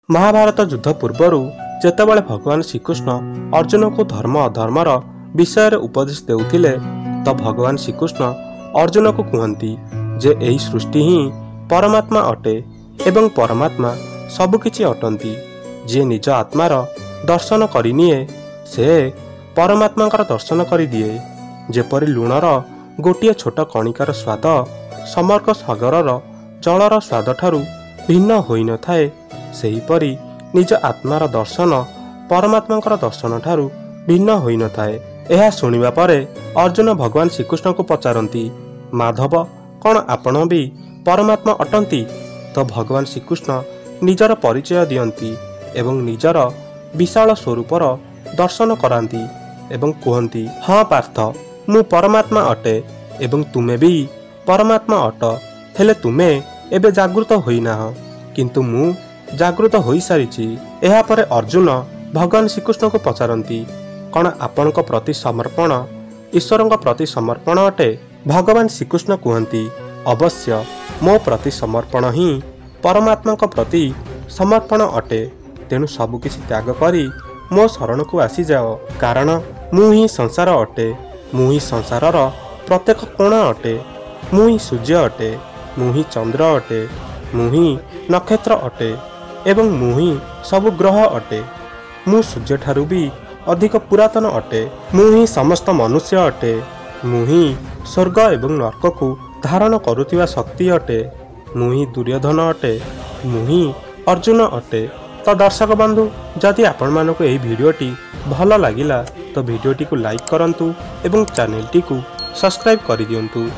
महाभारत युद्ध पूर्वर जेतेबेले भगवान श्रीकृष्ण अर्जुन को धर्म अधर्मर विषय उपदेश देउथिले तो भगवान श्रीकृष्ण अर्जुन को कहती जे एही सृष्टि ही परमात्मा अटे एवं परमात्मा सबकिछि अटंती। जे निज आत्मार दर्शन करिनिए से परमात्मा दर्शन करिदिए। जेपरि लुणर गोटे छोट कणिकार स्वाद समग्र सागरर जलर स्वाद ठारू भिन्न होई न थाए, सेहीपरि निज आत्मार दर्शन परमात्मा दर्शन ठारू भिन्न होई न थाए। यह शुणिबा परे अर्जुन भगवान श्रीकृष्ण को पचारती, माधव कौन आपण भी परमात्मा अटंती? तो भगवान श्रीकृष्ण निजर परिचय दियंती एवं निजर विशाल स्वरूपर दर्शन करांती एवं कहती, हाँ पार्थ, मु परमात्मा अटे एवं तुमे भी परमात्मा अट, हेले तुमे एबे जागृत होइना, किंतु मु जागृत होई सारिछि। एहा परे अर्जुन भगवान श्रीकृष्ण को पचारती, कौन आपणक प्रति समर्पण ईश्वरक प्रति समर्पण अटे? भगवान श्रीकृष्ण कहती, अवश्य मो प्रति समर्पण ही परमात्मा प्रति समर्पण अटे। तेणु सबकिछि त्याग करी मो शरण को आसी जाओ, कारण मु ही संसार अटे, मु ही संसारर प्रत्येक कोण अटे, मु ही सूर्य अटे, मु ही चंद्र अटे, मु ही नक्षत्र अटे एवं मु ही सब ग्रह अटे। मु सूर्य ठारू भी अधिक पुरातन अटे, मु ही समस्त मनुष्य अटे, मु ही स्वर्ग एवं नरक को धारण करुथिबा शक्ति अटे, मु ही दुर्योधन अटे, मु ही अर्जुन अटे। तो दर्शक बंधु, जदि आपण मानक एही भिडियोटी भल लागिला तो भिडियोटी को लाइक करंतु एवं चैनल टी को सब्सक्राइब कर दियंतु।